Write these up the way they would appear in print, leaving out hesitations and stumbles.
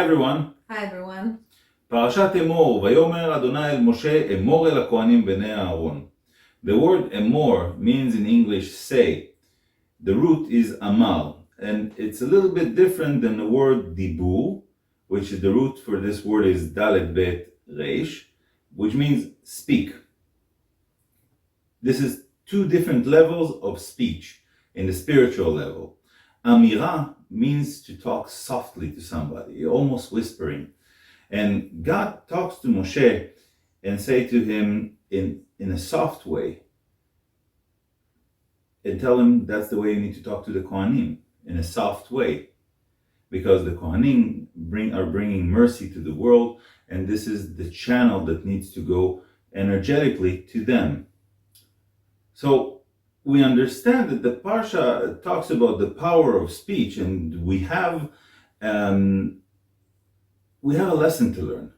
everyone. Hi everyone. Parashat Emor, Vayomer Adonai el Moshe, Emor el HaKohanim b'nei Aaron. The word Emor means in English say. The root is Amal, and it's a little bit different than the word Dibur, which the root for this word is Dalet Bet Reish, which means speak. This is two different levels of speech in the spiritual level. Amira means to talk softly to somebody, almost whispering. And God talks to Moshe and say to him in a soft way, and tell him that's the way you need to talk to the Kohanim, in a soft way, because the Kohanim are bringing mercy to the world, and this is the channel that needs to go energetically to them. So we understand that the Parsha talks about the power of speech, and we have a lesson to learn.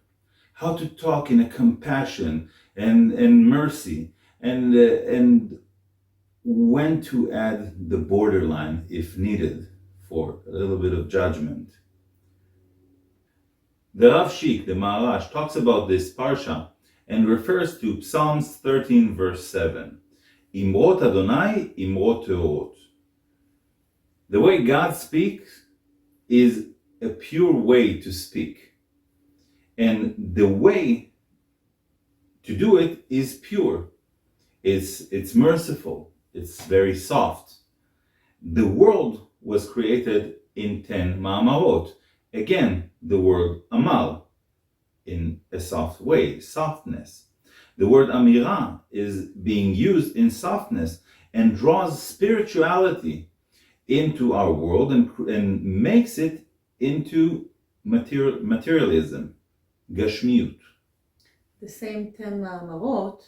How to talk in a compassion and mercy, and when to add the borderline if needed for a little bit of judgment. The Rav Shik, the Maharash, talks about this Parsha and refers to Psalms 13 verse 7. Imrot Adonai, Imrot Teorot. The way God speaks is a pure way to speak. And the way to do it is pure. It's merciful. It's very soft. The world was created in 10 ma'amarot. Again, the word amal, in a soft way, softness. The word amira is being used in softness and draws spirituality into our world and makes it into materialism, gashmiut. The same 10 ma'amarot,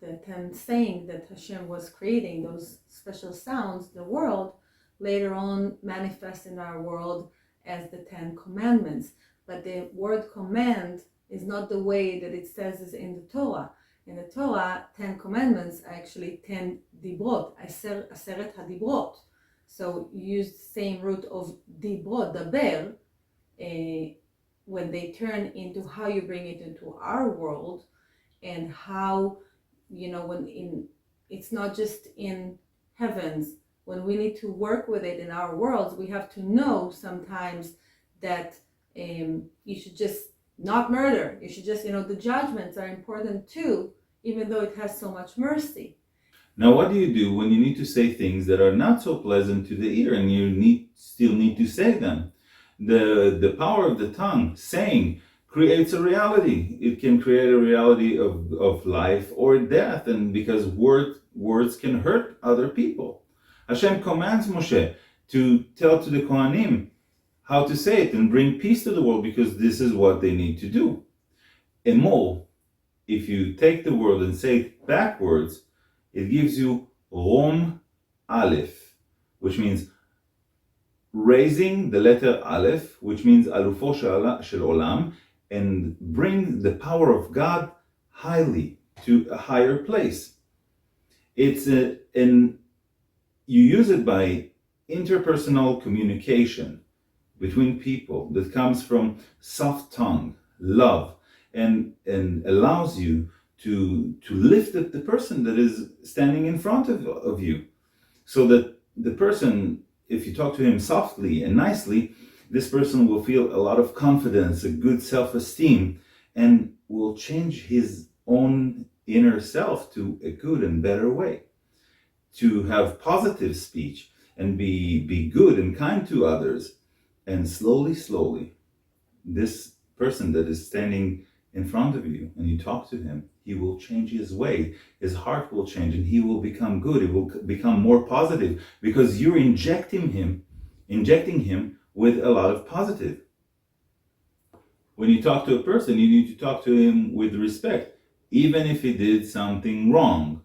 the 10 saying that Hashem was creating, those special sounds, the world, later on manifest in our world as the 10 commandments. But the word command is not the way that it says is in the Torah. In the Torah, 10 commandments are actually 10 dibrot, aseret hadibrot. So you use the same root of dibrot, daber, when they turn into how you bring it into our world, and how, it's not just in heavens. When we need to work with it in our worlds, we have to know sometimes that you should just not murder. You should just, the judgments are important too, even though it has so much mercy. Now, what do you do when you need to say things that are not so pleasant to the ear and you still need to say them? The power of the tongue, saying, creates a reality. It can create a reality of life or death, and because words can hurt other people. Hashem commands Moshe to tell to the Kohanim how to say it and bring peace to the world, because this is what they need to do. Emor, if you take the word and say it backwards, it gives you Rom Aleph, which means raising the letter Aleph, which means Alufo shel Olam, and bring the power of God highly to a higher place. You use it by interpersonal communication between people that comes from soft tongue, love, and allows you to lift up the person that is standing in front of you, so that the person, if you talk to him softly and nicely, this person will feel a lot of confidence, a good self-esteem, and will change his own inner self to a good and better way. To have positive speech and be good and kind to others. And slowly, this person that is standing in front of you, and you talk to him, he will change his way. His heart will change, and he will become good. He will become more positive, because you're injecting him with a lot of positive. When you talk to a person, you need to talk to him with respect, even if he did something wrong.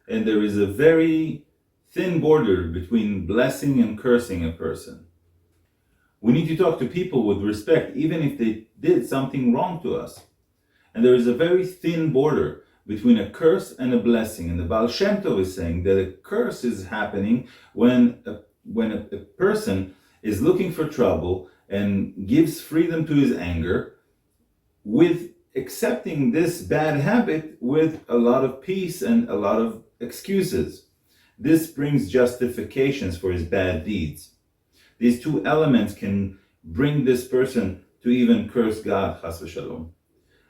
And there is a very thin border between blessing and cursing a person. We need to talk to people with respect, even if they did something wrong to us. And there is a very thin border between a curse and a blessing. And the Baal Shem Tov is saying that a curse is happening when a person is looking for trouble and gives freedom to his anger with accepting this bad habit with a lot of peace and a lot of excuses. This brings justifications for his bad deeds. These two elements can bring this person to even curse God, chas v'shalom.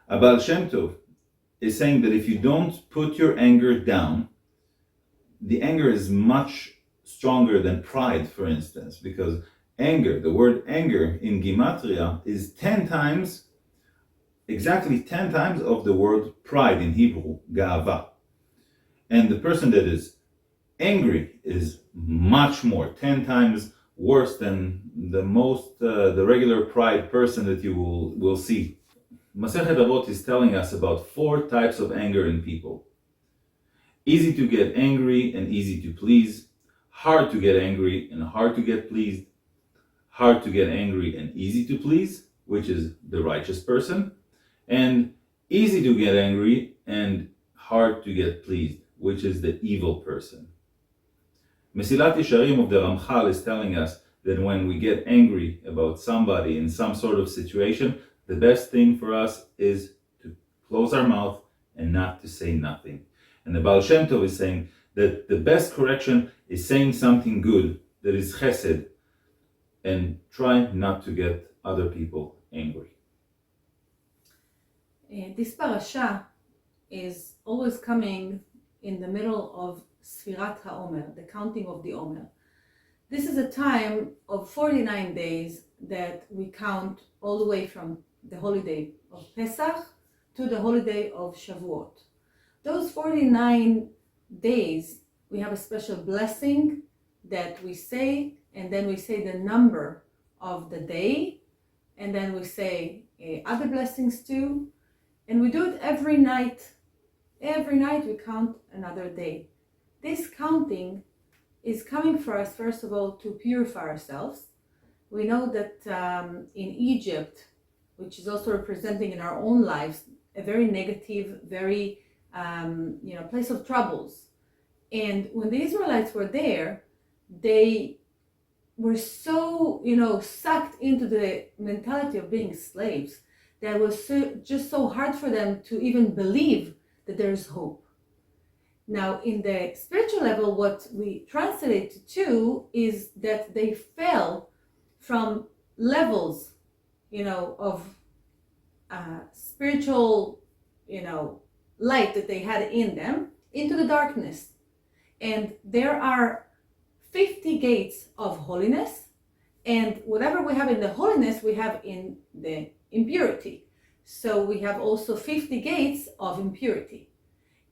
Abal Shem Tov is saying that if you don't put your anger down, the anger is much stronger than pride, for instance, because anger, the word anger in Gematria is 10 times, exactly 10 times of the word pride in Hebrew, ga'ava. And the person that is angry is much more, 10 times worse than the regular pride person that you will see. Masechet Avot is telling us about 4 types of anger in people. Easy to get angry and easy to please, hard to get angry and hard to get pleased, hard to get angry and easy to please, which is the righteous person, and easy to get angry and hard to get pleased, which is the evil person. Mesilat Yesharim of the Ramchal is telling us that when we get angry about somebody in some sort of situation, the best thing for us is to close our mouth and not to say nothing. And the Baal Shem Tov is saying that the best correction is saying something good, that is chesed, and try not to get other people angry. This parasha is always coming in the middle of Sfirat HaOmer, the counting of the Omer. This is a time of 49 days that we count all the way from the holiday of Pesach to the holiday of Shavuot. Those 49 days, we have a special blessing that we say, and then we say the number of the day, and then we say other blessings too, and we do it every night. Every night we count another day. This counting is coming for us, first of all, to purify ourselves. We know that in Egypt, which is also representing in our own lives, a very negative, very place of troubles. And when the Israelites were there, they were so, sucked into the mentality of being slaves that it was just so hard for them to even believe that there's hope. Now, in the spiritual level, what we translate to is that they fell from levels, of spiritual, light that they had in them into the darkness. And there are 50 gates of holiness, and whatever we have in the holiness, we have in the impurity. So we have also 50 gates of impurity.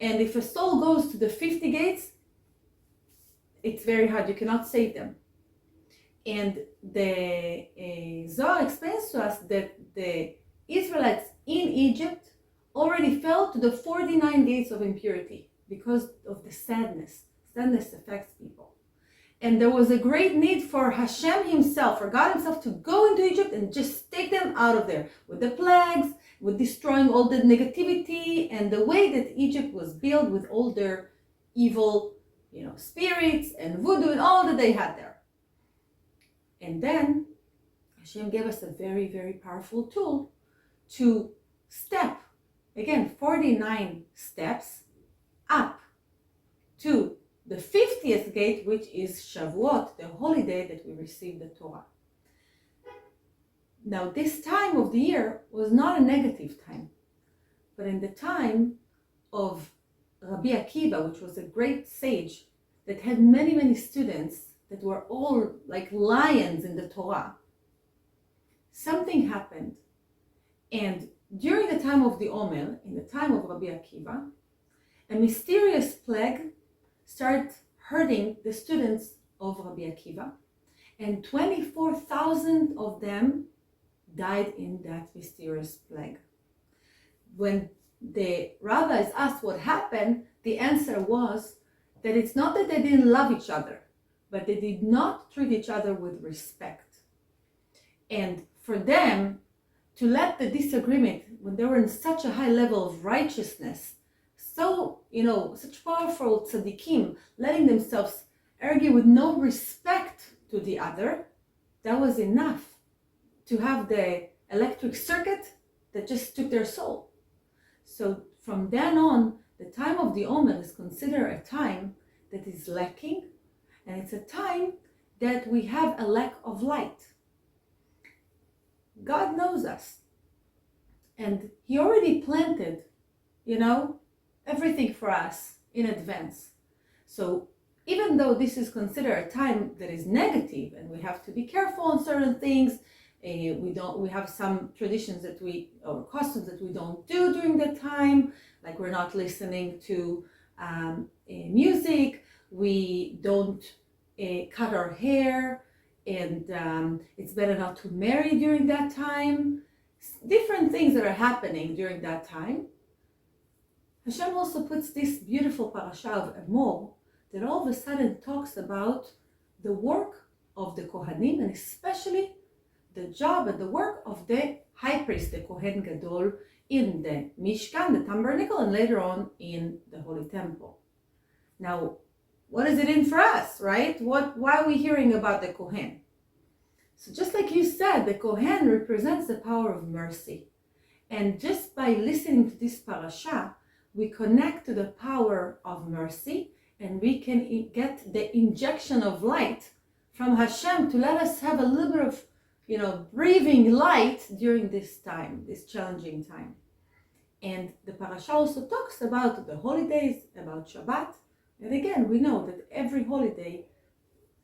And if a soul goes to the 50 gates, it's very hard. You cannot save them. And the Zohar explains to us that the Israelites in Egypt already fell to the 49 gates of impurity because of the sadness. Sadness affects people. And there was a great need for Hashem himself, for God himself, to go into Egypt and just take them out of there with the plagues, with destroying all the negativity and the way that Egypt was built with all their evil, spirits and voodoo and all that they had there. And then Hashem gave us a very, very powerful tool to step, again, 49 steps up to the 50th gate, which is Shavuot, the holy day that we receive the Torah. Now, this time of the year was not a negative time, but in the time of Rabbi Akiva, which was a great sage that had many, many students that were all like lions in the Torah, something happened. And during the time of the Omer, in the time of Rabbi Akiva, a mysterious plague started hurting the students of Rabbi Akiva, and 24,000 of them died in that mysterious plague. When the rabbis asked what happened, the answer was that it's not that they didn't love each other, but they did not treat each other with respect. And for them to let the disagreement, when they were in such a high level of righteousness, so, such powerful tzaddikim, letting themselves argue with no respect to the other, that was enough to have the electric circuit that just took their soul. So from then on, the time of the Omer is considered a time that is lacking, and it's a time that we have a lack of light. God knows us, and He already planted, everything for us in advance. So even though this is considered a time that is negative, and we have to be careful on certain things, we have some traditions or customs that we don't do during that time, like we're not listening to music, we don't cut our hair, and it's better not to marry during that time. Different things that are happening during that time. Hashem also puts this beautiful parasha of Emor that all of a sudden talks about the work of the Kohanim, and especially the job and the work of the high priest, the Kohen Gadol, in the Mishkan, the tabernacle, and later on in the Holy Temple. Now, what is it in for us, right? Why are we hearing about the Kohen? So just like you said, the Kohen represents the power of mercy. And just by listening to this parasha, we connect to the power of mercy, and we can get the injection of light from Hashem to let us have a little bit of breathing light during this time, this challenging time. And the parasha also talks about the holidays, about Shabbat. And again, we know that every holiday,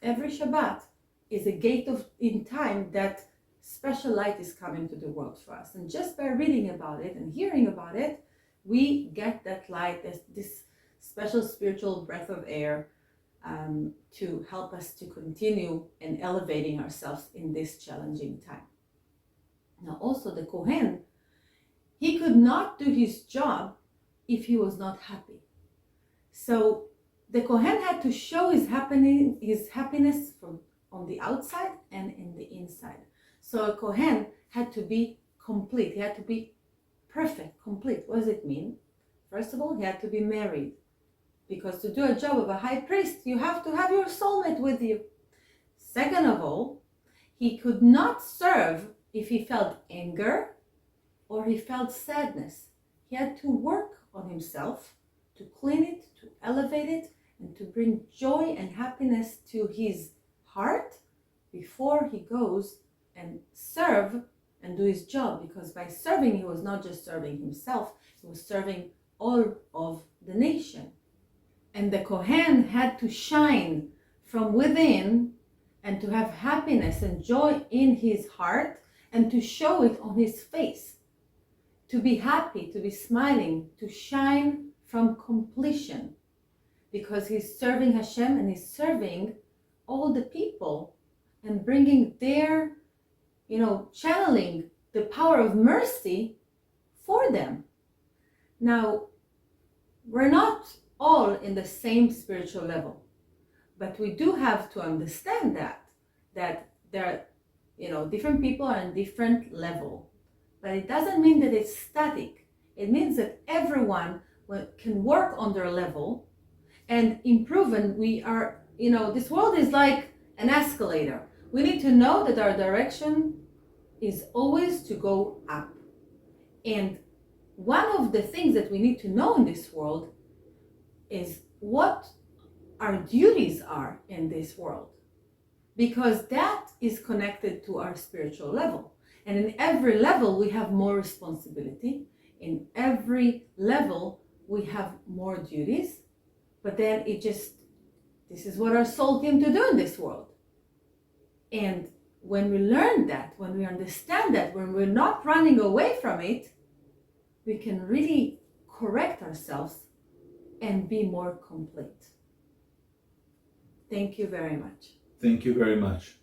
every Shabbat is a gate in time that special light is coming to the world for us. And just by reading about it and hearing about it, we get that light, this special spiritual breath of air, to help us to continue and elevating ourselves in this challenging time. Now also the Kohen, he could not do his job if he was not happy. So the Kohen had to show his happiness from on the outside and in the inside. So a Kohen had to be complete. He had to be perfect, complete. What does it mean? First of all, he had to be married. Because to do a job of a high priest, you have to have your soulmate with you. Second of all, he could not serve if he felt anger or he felt sadness. He had to work on himself to clean it, to elevate it, and to bring joy and happiness to his heart before he goes and serve and do his job. Because by serving, he was not just serving himself, he was serving all of the nation. And the Kohen had to shine from within and to have happiness and joy in his heart and to show it on his face. To be happy, to be smiling, to shine from completion. Because he's serving Hashem and he's serving all the people and bringing their, channeling the power of mercy for them. Now, we're not all in the same spiritual level, but we do have to understand that there are, different people are in different level, but it doesn't mean that it's static. It means that everyone can work on their level and improve, and we are, this world is like an escalator. We need to know that our direction is always to go up. And one of the things that we need to know in this world is what our duties are in this world, because that is connected to our spiritual level. And in every level we have more responsibility. In every level we have more duties, but then this is what our soul came to do in this world. And when we learn that, when we understand that, when we're not running away from it, we can really correct ourselves and be more complete. Thank you very much. Thank you very much.